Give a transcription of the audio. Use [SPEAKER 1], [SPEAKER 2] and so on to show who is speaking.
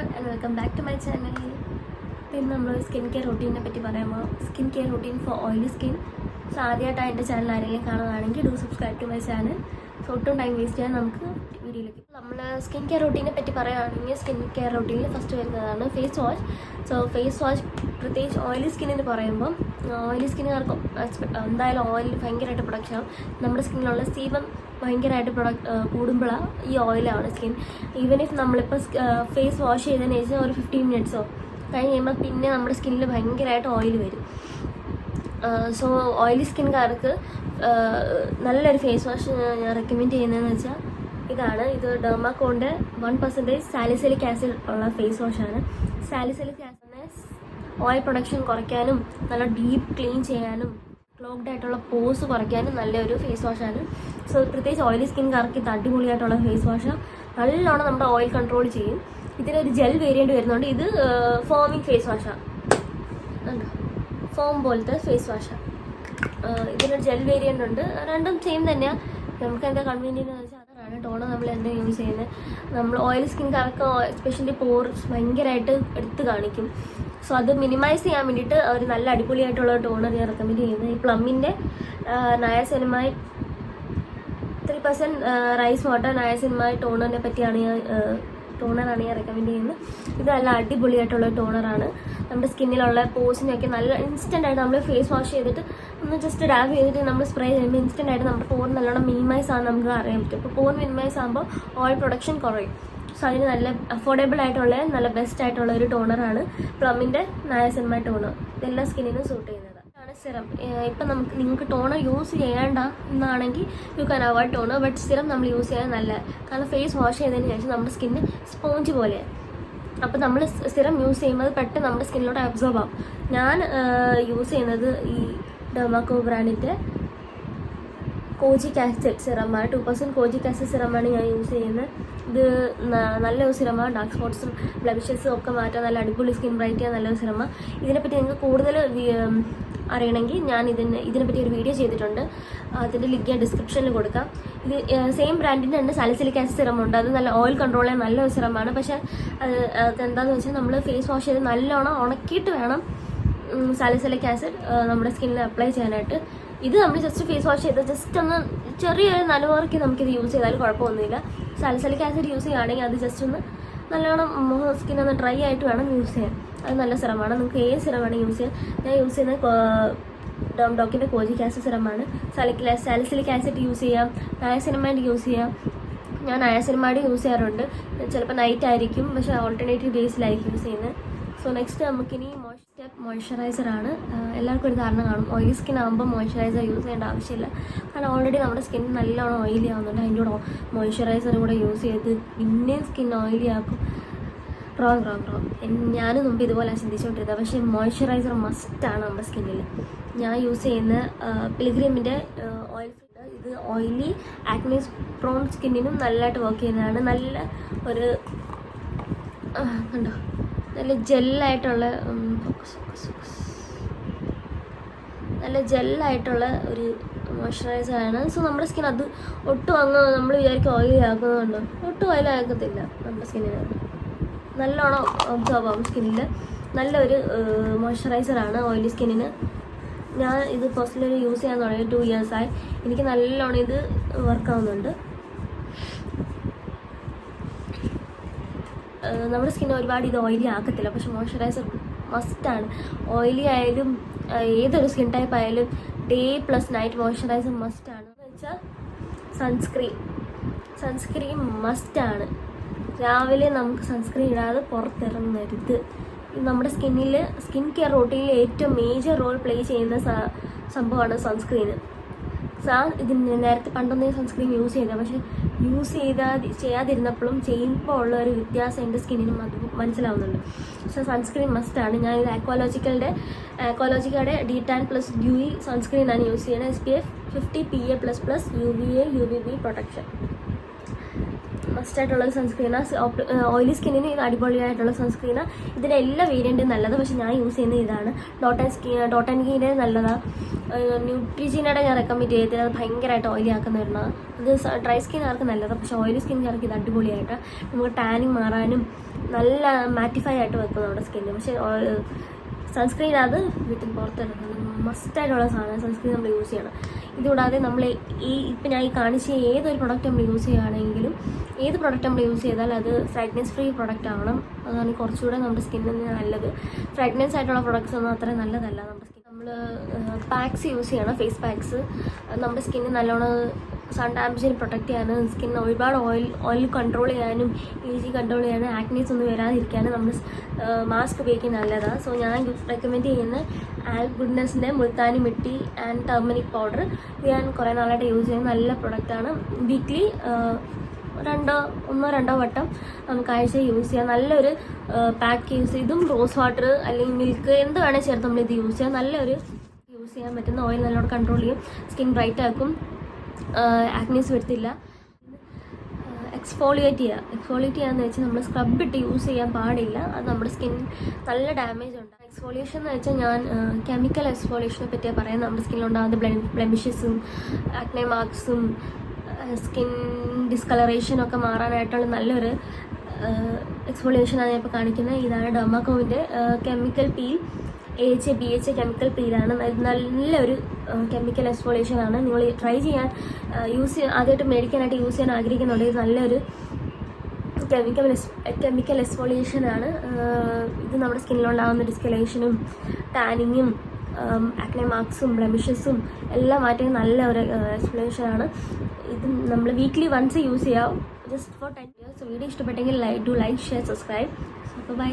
[SPEAKER 1] everyone and welcome back to my channel. ഇന്ന് നമ്മൾ skin care റൂട്ടീനെ പറ്റി പറയാമോ. Skin care routine for oily skin. So ആദ്യമായിട്ടാണ് എൻ്റെ ചാനൽ ആരെങ്കിലും കാണുകയാണെങ്കിൽ do subscribe to my channel. So ഒട്ടും ടൈം വേസ്റ്റ് ചെയ്യാൻ നമുക്ക് വീഡിയോയിലേക്ക്. നമ്മൾ സ്കിൻ കെയർ റൂട്ടീനെ പറ്റി പറയുകയാണെങ്കിൽ സ്കിൻ കെയർ റൂട്ടീനിൽ ഫസ്റ്റ് വരുന്നതാണ് face wash. So face wash പ്രത്യേകിച്ച് ഓയിലി സ്കിന്നിന് പറയുമ്പം ഓയിലി സ്കിന്നുകാർക്ക് എന്തായാലും ഓയിൽ ഭയങ്കരമായിട്ട് പ്രൊഡക്ഷൻ ആവും. നമ്മുടെ സ്കിന്നിലുള്ള സീബം ഭയങ്കരമായിട്ട് കൂടുമ്പോഴാണ് ഈ ഓയിലാണ് സ്കിൻ. ഈവൻ ഇഫ് നമ്മളിപ്പോൾ ഫേസ് വാഷ് ചെയ്തതിന് ശേഷം ഒരു 15 മിനിറ്റ്സോ കഴിഞ്ഞ് കഴിയുമ്പോൾ പിന്നെ നമ്മുടെ സ്കിന്നിൽ ഭയങ്കരമായിട്ട് ഓയിൽ വരും. സോ ഓയിലി സ്കിൻകാർക്ക് നല്ലൊരു ഫേസ് വാഷ് ഞാൻ റെക്കമെൻഡ് ചെയ്യുന്നതെന്ന് വെച്ചാൽ ഇതാണ്. ഇത് ഡെർമാക്കോണിൻ്റെ 1% സാലിസിലിക് ആസിഡ് ഉള്ള ഫേസ് വാഷാണ്. സാലിസിലിക് ആസിഡിനെ ഓയിൽ പ്രൊഡക്ഷൻ കുറയ്ക്കാനും നല്ല ഡീപ്പ് ക്ലീൻ ചെയ്യാനും ക്ലോഗ്ഡ് ആയിട്ടുള്ള പോസ് കുറയ്ക്കാനും നല്ലൊരു ഫേസ് വാഷാണ്. സോ പ്രത്യേകിച്ച് ഓയിലി സ്കിൻകാർക്ക് ഇത് അടിപൊളിയായിട്ടുള്ള ഫേസ് വാഷ് നല്ലോണം നമ്മുടെ ഓയിൽ കൺട്രോൾ ചെയ്യും. ഇതിനൊരു ജെൽ വേരിയൻറ്റ് വരുന്നുണ്ട്. ഇത് ഫോമിങ് ഫേസ് വാഷാണ്, ഫോം പോലത്തെ ഫേസ് വാഷാണ്. ഇതിനൊരു ജെൽ വേരിയൻ്റ് ഉണ്ട്. രണ്ടും സെയിം തന്നെയാണ്. നമുക്ക് എന്താ കൺവീനിയൻ്റ് എന്ന് വെച്ചാൽ അതാണ് ടോണർ നമ്മൾ എന്താ യൂസ് ചെയ്യുന്നത്. നമ്മൾ ഓയിൽ സ്കിൻകാർക്ക് എസ്പെഷ്യലി പോർസ് ഭയങ്കരമായിട്ട് എടുത്ത് കാണിക്കും. സോ അത് മിനിമൈസ് ചെയ്യാൻ വേണ്ടിയിട്ട് ഒരു നല്ല അടിപൊളിയായിട്ടുള്ള ടോണർ ഞാൻ റെക്കമെൻഡ് ചെയ്യുന്നത് ഈ പ്ലമ്മിൻ്റെ നയാസിനമൈഡ് 3% റൈസ് വാട്ടർ നയാസിനമൈഡ് ടോണറിനെ പറ്റിയാണ് ടോണറാണ് ഞാൻ റെക്കമെൻഡ് ചെയ്യുന്നത്. ഇത് നല്ല അടിപൊളിയായിട്ടുള്ള ടോണറാണ്. നമ്മുടെ സ്കിന്നിലുള്ള പോസിനൊക്കെ നല്ല ഇൻസ്റ്റൻ്റായിട്ട് നമ്മൾ ഫേസ് വാഷ് ചെയ്തിട്ട് ഒന്ന് ജസ്റ്റ് ഡാബ് ചെയ്തിട്ട് നമ്മൾ സ്പ്രേ ചെയ്യുമ്പോൾ ഇൻസ്റ്റൻ്റായിട്ട് നമ്മുടെ പോർ നല്ലോണം മിനിമൈസ് ആണെന്ന് നമുക്ക് അറിയാൻ പറ്റും. അപ്പോൾ പോർ മിനിമൈസ് ആകുമ്പോൾ ഓയിൽ പ്രൊഡക്ഷൻ കുറയും. സോ അതിന് നല്ല അഫോർഡബിൾ ആയിട്ടുള്ള നല്ല ബെസ്റ്റ് ആയിട്ടുള്ള ഒരു ടോണറാണ് പ്ലമ്മിൻ്റെ നയാസിനമൈഡ് ടോണർ. ഇതെല്ലാ സ്കിന്നിനും സൂട്ട് ചെയ്യുന്നത് സിറം. ഇപ്പം നിങ്ങൾക്ക് ടോണർ യൂസ് ചെയ്യേണ്ട എന്നാണെങ്കിൽ you can avoid toner. But serum നമ്മൾ യൂസ് ചെയ്യാൻ നല്ല, കാരണം ഫേസ് വാഷ് ചെയ്തതിന് ശേഷം നമ്മുടെ സ്കിന്ന് സ്പോഞ്ച് പോലെയാണ്. അപ്പോൾ നമ്മൾ സിറം യൂസ് ചെയ്യുമ്പോൾ പെട്ടെന്ന് നമ്മുടെ സ്കിന്നിലോട്ട് അബ്സോർബ് ആവും. ഞാൻ യൂസ് ചെയ്യുന്നത് ഈ ഡെർമാക്കോ ബ്രാൻഡിൻ്റെ കോജിക് ആസിഡ് സിറമാണ്. 2% കോജിക് ആസിഡ് സിറമാണ് ഞാൻ യൂസ് ചെയ്യുന്നത്. ഇത് നല്ലൊരു സിറമാണ്. ഡാർക്ക് സ്പോട്ട്സും ബ്ലമിഷസും ഒക്കെ മാറ്റാൻ നല്ല അടിപൊളി സ്കിൻ ബ്രൈറ്റ് ചെയ്യാൻ നല്ലൊരു സിറമാണ്. ഇതിനെപ്പറ്റി നിങ്ങൾക്ക് കൂടുതൽ അറിയണമെങ്കിൽ ഞാൻ ഇതിനെപ്പറ്റി ഒരു വീഡിയോ ചെയ്തിട്ടുണ്ട്. അതിൻ്റെ ലിങ്ക് ഞാൻ ഡിസ്ക്രിപ്ഷനിൽ കൊടുക്കാം. ഇത് സെയിം ബ്രാൻഡിൻ്റെ തന്നെ സാലിസിലിക് ആസിഡ് സിറമുണ്ട്. അത് നല്ല ഓയിൽ കൺട്രോൾ ചെയ്യാൻ നല്ലൊരു സിറമാണ്. പക്ഷേ അതെന്താണെന്ന് വെച്ചാൽ നമ്മൾ ഫേസ് വാഷ് ചെയ്ത് നല്ലോണം ഉണക്കിയിട്ട് വേണം സാലിസിലിക് ആസിഡ് നമ്മുടെ സ്കിന്നിൽ അപ്ലൈ ചെയ്യാനായിട്ട്. ഇത് നമ്മൾ ജസ്റ്റ് ഫേസ് വാഷ് ചെയ്ത് ജസ്റ്റ് ഒന്ന് ചെറിയൊരു നനവർക്ക് നമുക്കിത് യൂസ് ചെയ്താൽ കുഴപ്പമൊന്നുമില്ല. സാലിസിലിക് ആസിഡ് യൂസ് ചെയ്യുകയാണെങ്കിൽ അത് ജസ്റ്റ് ഒന്ന് നല്ലോണം സ്കിന്നൊന്ന് ഡ്രൈ ആയിട്ട് വേണം യൂസ് ചെയ്യാൻ. അത് നല്ല സിറമാണ്. നിങ്ങൾക്ക് ഏത് സിറം വേണം യൂസ് ചെയ്യാൻ. ഞാൻ യൂസ് ചെയ്യുന്നത് ഡോക്കിൻ്റെ കോജിക് ആസിഡ് സിറമാണ്. സാലിസിലിക് ആസിഡ് യൂസ് ചെയ്യാം, നയാസിനമൈഡ് യൂസ് ചെയ്യാം. ഞാൻ നയാസിനമൈഡ് യൂസ് ചെയ്യാറുണ്ട്. ചിലപ്പോൾ നൈറ്റ് ആയിരിക്കും, പക്ഷേ ഓൾട്ടർനേറ്റീവ് ഡേയ്സിലായിരിക്കും യൂസ് ചെയ്യുന്നത്. സോ നെക്സ്റ്റ് നമുക്കിനി സ്റ്റെപ്പ് മോയ്സ്ചറൈസറാണ്. എല്ലാവർക്കും ഒരു ധാരണ കാണും ഓയിലി സ്കിൻ ആകുമ്പോൾ മോയ്സ്ചറൈസർ യൂസ് ചെയ്യേണ്ട ആവശ്യമില്ല. കാരണം ഓൾറെഡി നമ്മുടെ സ്കിൻ നല്ലോണം ഓയിലി ആവുന്നുണ്ട്. അതിൻ്റെ കൂടെ മോയ്സ്ചറൈസർ കൂടെ യൂസ് ചെയ്ത് പിന്നെയും സ്കിൻ ഓയിലി ആക്കും. റോങ്. ഞാനും മുമ്പ് ഇതുപോലെ ചിന്തിച്ചുകൊണ്ടിരുന്നത്. പക്ഷേ മോയ്സ്ചറൈസർ മസ്റ്റാണ് നമ്മുടെ സ്കിന്നിൽ. ഞാൻ യൂസ് ചെയ്യുന്ന പിൽഗ്രിമിൻ്റെ ഓയിൽ ഫിൽറ്റർ. ഇത് ഓയിലി ആക്നെ പ്രോൺ സ്കിന്നിനും നല്ലതായിട്ട് വർക്ക് ചെയ്യുന്നതാണ്. നല്ല ഒരു കണ്ടോ നല്ല ജെല്ലായിട്ടുള്ള ഒരു മോയ്സ്ചറൈസറാണ്. സോ നമ്മുടെ സ്കിൻ അത് ഒട്ടും അങ്ങ് നമ്മൾ വിചാരിക്കും ഓയിലി ആക്കുന്നതുകൊണ്ടോ, ഒട്ടും ഓയിലി ആക്കത്തില്ല. നമ്മുടെ സ്കിന്നിന് നല്ലോണം ഒബ്സർവ് ആവും. സ്കിന്നിൽ നല്ലൊരു മോയ്സ്ചറൈസറാണ് ഓയിലി സ്കിന്നിന്. ഞാൻ ഇത് പേഴ്സണലി യൂസ് ചെയ്യാൻ തുടങ്ങി 2 ഇയേഴ്സായി. എനിക്ക് നല്ലോണം ഇത് വർക്കാവുന്നുണ്ട്. നമ്മുടെ സ്കിൻ ഒരുപാട് ഇത് ഓയിലി ആക്കത്തില്ല, പക്ഷെ മോയ്സ്ചറൈസർ മസ്റ്റാണ്. ഓയിലി ആയാലും ഏതൊരു സ്കിൻ ടൈപ്പ് ആയാലും ഡേ പ്ലസ് നൈറ്റ് മോയ്സ്ചറൈസർ മസ്റ്റാണ്. എന്ന് വെച്ചാൽ സൺസ്ക്രീൻ മസ്റ്റാണ്. രാവിലെ നമുക്ക് സൺസ്ക്രീൻ ഇടാതെ പുറത്തിറങ്ങരുത്. നമ്മുടെ സ്കിൻ കെയർ റൂട്ടീനിൽ ഏറ്റവും മേജർ റോൾ പ്ലേ ചെയ്യുന്ന സംഭവമാണ് സൺസ്ക്രീന്. ഇതിന് നേരത്തെ പണ്ടൊന്നും സൺസ്ക്രീൻ യൂസ് ചെയ്തത്, പക്ഷേ യൂസ് ചെയ്യാതിരുന്നപ്പോഴും ചെയ്യുമ്പോൾ ഉള്ള ഒരു വ്യത്യാസം എൻ്റെ സ്കിന്നിനും അത് മനസ്സിലാവുന്നുണ്ട്. സോ സൺസ്ക്രീൻ മസ്റ്റാണ്. ഞാനിത് ആക്വാലോജിക്കയുടെ D10+ UV സൺസ്ക്രീനാണ് യൂസ് ചെയ്യുന്നത്. SPF 50 PA++ UVA UVB protection മസ്റ്റായിട്ടുള്ള സൺസ്ക്രീനാണ്. ഓയിലി സ്കിന്നിന് ഇത് അടിപൊളിയായിട്ടുള്ള സൺസ്ക്രീനാണ്. ഇതിൻ്റെ എല്ലാ വേരിയൻറ്റും നല്ലത്. പക്ഷേ ഞാൻ യൂസ് ചെയ്യുന്നത് ഇതാണ്. ഡോട്ട് & കീൻ്റെ നല്ലതാണ്. ന്യൂട്രിജീനയുടെ ഞാൻ റെക്കമെൻഡ് ചെയ്തിട്ട് അത് ഭയങ്കരമായിട്ട് ഓയിലി ആക്കുന്ന വരുന്നതാണ്. ഇത് ഡ്രൈ സ്കിന്നുകാർക്ക് നല്ലതാണ്. പക്ഷേ ഓയിലി സ്കിന്നുകാർക്ക് ഇത് അടിപൊളിയായിട്ട് നമുക്ക് ടാനിങ് മാറാനും നല്ല മാറ്റിഫൈ ആയിട്ട് വെക്കും നമ്മുടെ സ്കിന്ന്. പക്ഷേ സൺസ്ക്രീൻ അത് വീട്ടിൽ പുറത്തെടുക്കണം, മസ്റ്റായിട്ടുള്ള സാധനം സൺസ്ക്രീൻ നമ്മൾ യൂസ് ചെയ്യണം. ഇതുകൂടാതെ നമ്മൾ ഇപ്പം ഞാൻ ഈ കാണിച്ച ഏതൊരു പ്രൊഡക്റ്റ് നമ്മൾ യൂസ് ചെയ്യുകയാണെങ്കിലും, ഏത് പ്രൊഡക്റ്റ് നമ്മൾ യൂസ് ചെയ്താൽ അത് ഫ്രാഗ്രൻസ് ഫ്രീ പ്രൊഡക്റ്റ് ആവണം. അതാണ് കുറച്ചുകൂടെ നമ്മുടെ സ്കിന്നിന് നല്ലത്. ഫ്രാഗ്രൻസ് ആയിട്ടുള്ള പ്രൊഡക്ട്സ് ഒന്നും അത്ര നല്ലതല്ല നമ്മുടെ സ്കിൻ. നമ്മൾ പാക്സ് യൂസ് ചെയ്യണം, ഫേസ് പാക്സ്. നമ്മുടെ സ്കിന്ന് നല്ലോണം സൺ ഡാമേജിൽ പ്രൊട്ടക്റ്റ് ചെയ്യാനും സ്കിന്ന് ഒരുപാട് ഓയിൽ കൺട്രോൾ ചെയ്യാനും ഏജ് കൺട്രോൾ ചെയ്യാനും ആക്നീസ് ഒന്നും വരാതിരിക്കാനും നമ്മൾ മാസ്ക് ഉപയോഗിക്കുന്നത് നല്ലതാണ്. സോ ഞാൻ റെക്കമെൻഡ് ചെയ്യുന്ന ആൽ ഗുഡ്നെസ്സിൻ്റെ multani mitti and turmeric powder. ഇത് ഞാൻ കുറേ നാളായിട്ട് യൂസ് ചെയ്യുന്ന നല്ല പ്രൊഡക്റ്റാണ്. വീക്ക്ലി ഒന്നോ രണ്ടോ വട്ടം നമുക്ക് ആഴ്ച യൂസ് ചെയ്യാം. നല്ലൊരു പാക്ക് യൂസ് ചെയ്തും റോസ് വാട്ടർ അല്ലെങ്കിൽ മിൽക്ക് എന്ത് വേണേൽ ചേർത്ത് നമ്മളിത് യൂസ് ചെയ്യാം. നല്ലൊരു യൂസ് ചെയ്യാൻ പറ്റുന്ന ഓയിൽ നല്ലോണം കൺട്രോൾ ചെയ്യും, സ്കിൻ ബ്രൈറ്റ് ആക്കും, ആക്നീസ് വരുത്തില്ല. എക്സ്ഫോളിയേറ്റ് ചെയ്യാന്ന് വെച്ചാൽ നമ്മൾ സ്ക്രബ് ഇട്ട് യൂസ് ചെയ്യാൻ പാടില്ല. അത് നമ്മുടെ സ്കിൻ നല്ല ഡാമേജ് ഉണ്ട്. എക്സ്ഫോളിയേഷൻ എന്ന് വെച്ചാൽ ഞാൻ കെമിക്കൽ എക്സ്ഫോളിയേഷനെ പറ്റിയാണ് പറയാം. നമ്മുടെ സ്കിന്നിലുണ്ടാകുന്ന ബ്ലെമിഷസും ആക്നെ മാർക്സും സ്കിൻ ഡിസ്കളറേഷനൊക്കെ മാറാനായിട്ടുള്ള നല്ലൊരു എക്സ്ഫോളിയേഷനാണ് ഞാൻ ഇപ്പോൾ കാണിക്കുന്നത്. ഇതാണ് ഡെർമാകോവിൻ്റെ കെമിക്കൽ പീൽ, BHA കെമിക്കൽ പീലാണ്. നല്ലൊരു കെമിക്കൽ എക്സ്ഫോളിയേഷനാണ്. നിങ്ങൾ ട്രൈ ചെയ്യാൻ ആദ്യമായിട്ട് മേടിക്കാനായിട്ട് യൂസ് ചെയ്യാൻ ആഗ്രഹിക്കുന്നുണ്ടെങ്കിൽ നല്ലൊരു കെമിക്കൽ എക്സ്ഫോളിയേഷനാണ്. ഇത് നമ്മുടെ സ്കിന്നിലുണ്ടാകുന്ന ഡിസ്കളറേഷനും ടാനിങ്ങും ആക്നെ മാർക്സും ബ്ലെമിഷസും എല്ലാം മാറ്റാൻ നല്ല ഒരു എക്സ്ഫോളിയേഷനാണ്. ഇത് നമ്മൾ വീക്ക്ലി വൺസ് യൂസ് ചെയ്യാം, ജസ്റ്റ് ഫോർ 10 years. വീഡിയോ ഇഷ്ടപ്പെട്ടെങ്കിൽ ലൈക്ക്, ഷെയർ, സബ്സ്ക്രൈബ്. അപ്പോൾ ബൈ.